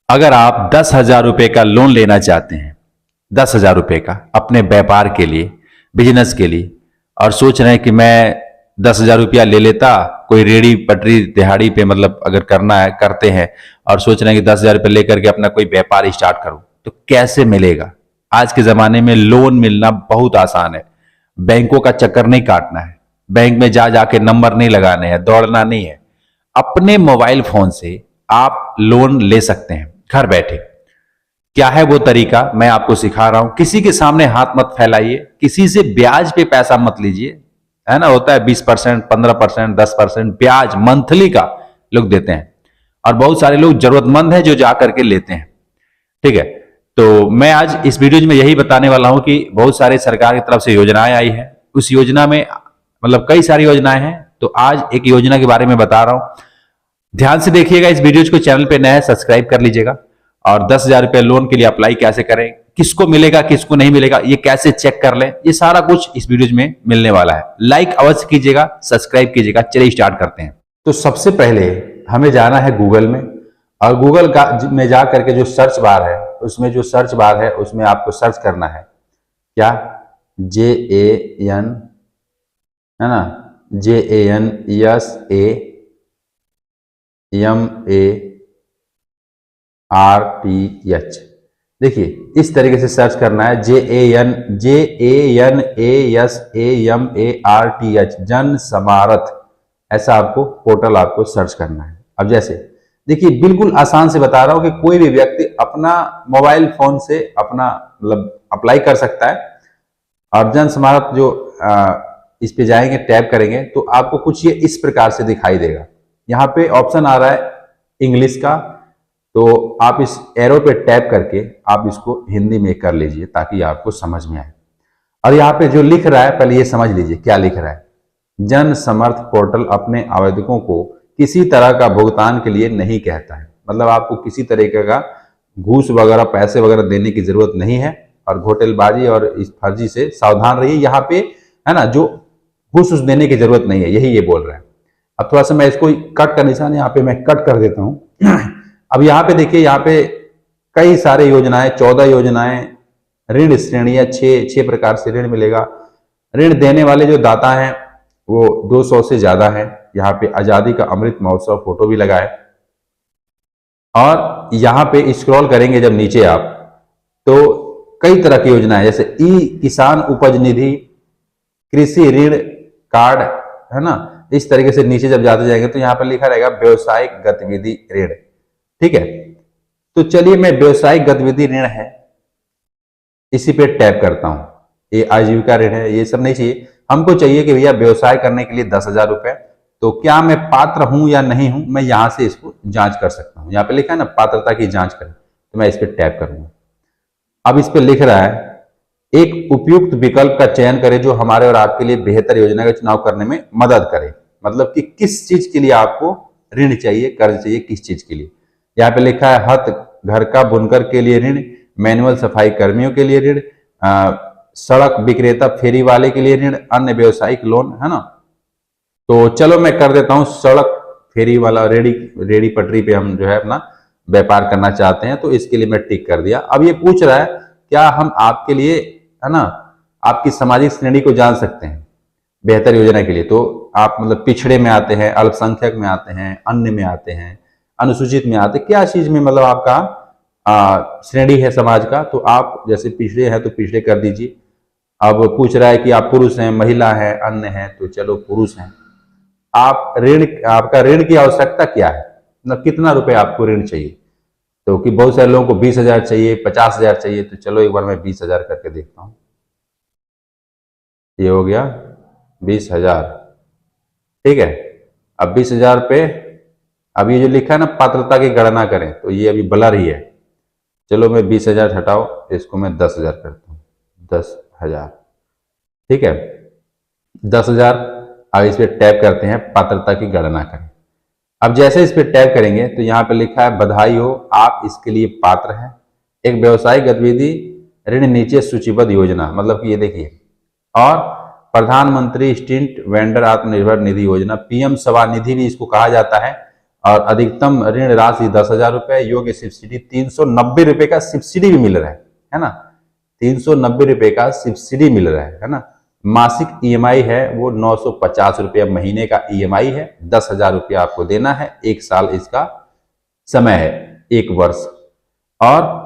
अगर आप 10,000 रुपए का लोन लेना चाहते हैं, 10,000 रुपए का अपने व्यापार के लिए, बिजनेस के लिए, और सोच रहे हैं कि मैं 10,000 रुपया ले लेता, कोई रेडी पटरी दिहाड़ी पे मतलब अगर करना है करते हैं, और सोच रहे हैं कि 10,000 रुपये लेकर के अपना कोई व्यापार स्टार्ट करूं, तो कैसे मिलेगा? आज के जमाने में लोन मिलना बहुत आसान है। बैंकों का चक्कर नहीं काटना है, बैंक में जा जाके नंबर नहीं लगाने हैं, दौड़ना नहीं है। अपने मोबाइल फोन से आप लोन ले सकते हैं घर बैठे। क्या है वो तरीका, मैं आपको सिखा रहा हूं। किसी के सामने हाथ मत फैलाइए, किसी से ब्याज पे पैसा मत लीजिए, है ना। होता है 20%, 15%, 10% ब्याज मंथली का लोग देते हैं, और बहुत सारे लोग जरूरतमंद हैं जो जा करके लेते हैं। ठीक है, तो मैं आज इस वीडियो में यही बताने वाला हूं कि बहुत सारे सरकार की तरफ से योजनाएं आई हैं। उस योजना में मतलब कई सारी योजनाएं हैं, तो आज एक योजना के बारे में बता रहा हूं। ध्यान से देखिएगा इस वीडियो को। चैनल पे नया है, सब्सक्राइब कर लीजिएगा। और 10,000 रुपये लोन के लिए अप्लाई कैसे करें, किसको मिलेगा किसको नहीं मिलेगा, ये कैसे चेक कर लें, ये सारा कुछ इस वीडियो में मिलने वाला है। लाइक अवश्य कीजिएगा, सब्सक्राइब कीजिएगा। चलिए स्टार्ट करते हैं। तो सबसे पहले हमें जाना है गूगल में, और गूगल में जा करके जो सर्च बार है, उसमें जो सर्च बार है उसमें आपको सर्च करना है क्या, JAN, है ना, JANSAMARTH। देखिए इस तरीके से सर्च करना है, JANSAMARTH, जन समारथ। ऐसा आपको पोर्टल आपको सर्च करना है। अब जैसे देखिए बिल्कुल आसान से बता रहा हूं कि कोई भी व्यक्ति अपना मोबाइल फोन से अपना मतलब अप्लाई कर सकता है। और जन समारथ जो इस पे जाएंगे, टैप करेंगे तो आपको कुछ ये इस प्रकार से दिखाई देगा। यहाँ पे ऑप्शन आ रहा है इंग्लिश का, तो आप इस एरो पे टैप करके आप इसको हिंदी में कर लीजिए ताकि आपको समझ में आए। और यहाँ पे जो लिख रहा है पहले ये समझ लीजिए क्या लिख रहा है। जन समर्थ पोर्टल अपने आवेदकों को किसी तरह का भुगतान के लिए नहीं कहता है। मतलब आपको किसी तरीके का घूस वगैरह पैसे वगैरह देने की जरूरत नहीं है, और घोटालेबाजी और इस फर्जी से सावधान रहिए। यहाँ पे है ना, जो घूस देने की जरूरत नहीं है, यही ये बोल रहा है। अब थोड़ा सा मैं इसको कट का निशान यहाँ पे मैं कट कर देता हूं। अब यहाँ पे देखिए, यहाँ पे कई सारे योजनाएं, 14 योजनाएं, ऋण श्रेणियां, 6 प्रकार से ऋण मिलेगा। ऋण देने वाले जो दाता हैं वो 200 से ज्यादा है। यहाँ पे आजादी का अमृत महोत्सव फोटो भी लगा है। और यहाँ पे स्क्रॉल करेंगे जब नीचे आप, तो कई तरह की योजनाएं, जैसे ई किसान उपज निधि, कृषि ऋण कार्ड, है ना। इस तरीके से नीचे जब जाते जाएंगे तो यहाँ पर लिखा रहेगा व्यवसायिक गतिविधि ऋण। ठीक है, तो चलिए मैं व्यवसायिक गतिविधि ऋण है इसी पे टैप करता हूं। ये आजीविका ऋण है, ये सब नहीं चाहिए। हमको चाहिए कि भैया व्यवसाय करने के लिए 10,000 रुपए, तो क्या मैं पात्र हूं या नहीं हूं, मैं यहां से इसको जांच कर सकता हूं। यहाँ पे लिखा है ना पात्रता की जांच करें, तो मैं इस पर टैप करूंगा। अब इस पे लिख रहा है एक उपयुक्त विकल्प का चयन करें जो हमारे और आपके लिए बेहतर योजना का चुनाव करने में मदद करे। मतलब कि किस चीज के लिए आपको ऋण चाहिए, कर्ज चाहिए, किस चीज के लिए। यहाँ पे लिखा है हथ घर का बुनकर के लिए ऋण, मैनुअल सफाई कर्मियों के लिए ऋण, सड़क विक्रेता फेरी वाले के लिए ऋण, अन्य व्यवसायिक लोन, है ना। तो चलो मैं कर देता हूं सड़क फेरी वाला, रेडी पटरी पे हम जो है अपना व्यापार करना चाहते हैं, तो इसके लिए मैं टिक कर दिया। अब ये पूछ रहा है क्या हम आपके लिए, है ना, आपकी सामाजिक श्रेणी को जान सकते हैं बेहतर योजना के लिए। तो आप मतलब पिछड़े में आते हैं, अल्पसंख्यक में आते हैं, अन्य में आते हैं, अनुसूचित में आते हैं, क्या चीज में मतलब आपका श्रेणी है समाज का, तो आप जैसे पिछड़े हैं तो पिछड़े कर दीजिए। अब पूछ रहा है कि आप पुरुष हैं, महिला हैं, अन्य हैं, तो चलो पुरुष हैं। आप ऋण, आपका ऋण की आवश्यकता क्या है, मतलब कितना रुपए आपको ऋण चाहिए। तो कि बहुत सारे लोगों को 20,000 चाहिए, 50,000 चाहिए, तो चलो एक बार मैं 20,000 करके देखता हूं। ये हो गया 20,000। ठीक है, अब 20,000 पे अब ये जो लिखा है ना पात्रता की गणना करें, तो ये अभी ब्लर ही है। चलो मैं 20,000 हटाओ, इसको मैं 10,000 करता हूँ। 10,000, ठीक है, 10,000। अब इस पे टैप करते हैं पात्रता की गणना करें। अब जैसे इस पे टैप करेंगे तो यहाँ पे लिखा है बधाई हो, आप इसके लिए पात्र हैं। एक व्यवसायिक गतिविधि ऋण नीचे सूचीबद्ध योजना, मतलब कि ये देखिए, और प्रधानमंत्री स्ट्रीट वेंडर आत्मनिर्भर निधि योजना, PM स्वनिधि भी इसको कहा जाता है। और अधिकतम ऋण राशि 10,000 रुपए, योग्य सब्सिडी 390 रुपए का सब्सिडी भी मिल रहा है ना, 390 रुपए का सब्सिडी मिल रहा है ना। मासिक ईएमआई है वो 950 रुपया महीने का ईएमआई है, 10,000 रुपया आपको देना है, 1 साल इसका समय है, 1 वर्ष। और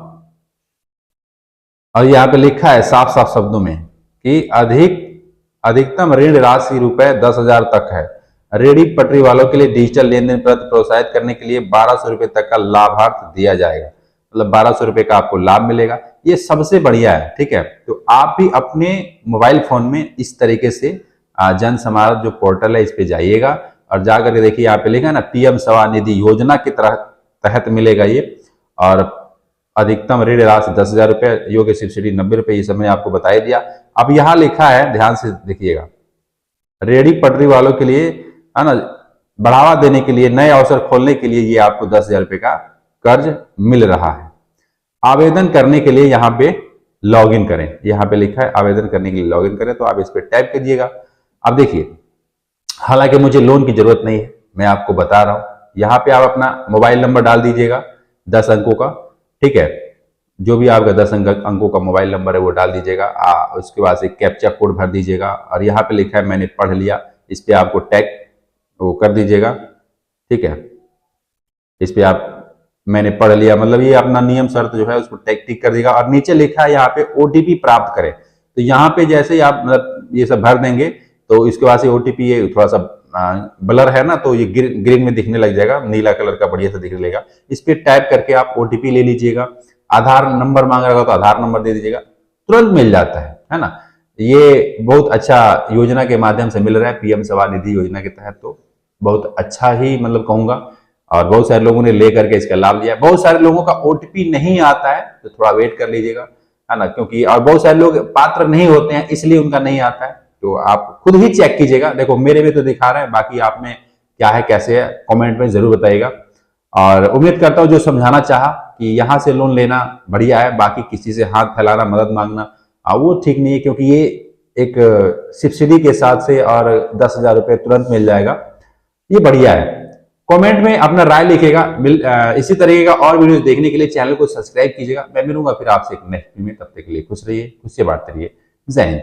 यहाँ पे लिखा है साफ साफ शब्दों में कि अधिकतम ऋण राशि रुपए 10,000 तक है। रेहड़ी पटरी वालों के लिए डिजिटल लेन देन प्रति प्रोत्साहित करने के लिए 1200 रुपए तक का लाभार्थ दिया जाएगा, मतलब 1200 रुपए का आपको लाभ मिलेगा। ये सबसे बढ़िया है, ठीक है। तो आप भी अपने मोबाइल फोन में इस तरीके से जन समाज जो पोर्टल है इस पे जाइएगा और जाकर के देखिए, यहाँ पे लिखा है ना पीएम स्वनिधि योजना के तहत मिलेगा ये, और अधिकतम ऋण राशि 10,000 रुपए, योग्य सब्सिडी 90 रुपए, ये सब मैंने आपको बता ही दिया। अब यहाँ लिखा है, ध्यान से देखिएगा, रेहड़ी पटरी वालों के लिए है ना, बढ़ावा देने के लिए, नए अवसर खोलने के लिए ये आपको 10,000 रुपए का कर्ज मिल रहा है। आवेदन करने के लिए यहाँ पे लॉगिन करें, यहाँ पे लिखा है आवेदन करने के लिए लॉगिन करें, तो आप इस पे टाइप कीजिएगा। अब देखिए, हालांकि मुझे लोन की जरूरत नहीं है, मैं आपको बता रहा हूं, यहाँ पे आप अपना मोबाइल नंबर डाल दीजिएगा 10 अंकों का, ठीक है, जो भी आपका 10 अंकों का मोबाइल नंबर है वो डाल दीजिएगा। उसके बाद से कैप्चा कोड भर दीजिएगा और यहाँ पे लिखा है मैंने पढ़ लिया, इस पे आपको टैग वो कर दीजिएगा, ठीक है। इस पे आप मैंने पढ़ लिया, मतलब ये अपना नियम शर्त जो है उसको टैग टिक कर देगा। और नीचे लिखा है यहाँ पे ओटीपी प्राप्त करें, तो यहाँ पे जैसे ही आप मतलब ये सब भर देंगे तो इसके बाद से ओटीपी, ये थोड़ा सा ब्लर है ना, तो ये ग्रीन में दिखने लग जाएगा, नीला कलर का बढ़िया से दिखने लगेगा। इस पे टाइप करके आप ओटीपी ले लीजिएगा। आधार नंबर मांग रहा होगा तो आधार नंबर दे दीजिएगा, तुरंत मिल जाता है ना। ये बहुत अच्छा योजना के माध्यम से मिल रहा है, पीएम स्वनिधि योजना के तहत, तो बहुत अच्छा ही मतलब कहूंगा। और बहुत सारे लोगों ने लेकर के इसका लाभ लिया है। बहुत सारे लोगों का ओटीपी नहीं आता है, तो थोड़ा वेट कर लीजिएगा, है ना, क्योंकि और बहुत सारे लोग पात्र नहीं होते हैं इसलिए उनका नहीं आता है, तो आप खुद ही चेक कीजिएगा। देखो मेरे में तो दिखा रहा है, बाकी आप में क्या है कैसे है कमेंट में जरूर बताइएगा। और उम्मीद करता हूँ जो समझाना चाहा कि यहाँ से लोन लेना बढ़िया है, बाकी किसी से हाथ फैलाना, मदद मांगना वो ठीक नहीं है, क्योंकि ये एक सब्सिडी के साथ से और 10,000 रुपये तुरंत मिल जाएगा, ये बढ़िया है। कमेंट में अपना राय लिखिएगा। इसी तरीके का और वीडियो देखने के लिए चैनल को सब्सक्राइब कीजिएगा। मैं मिलूंगा फिर आपसे एक नेक्स्ट वीडियो में, तब तक के लिए खुश रहिए, खुश से बात करिए। जय हिंद।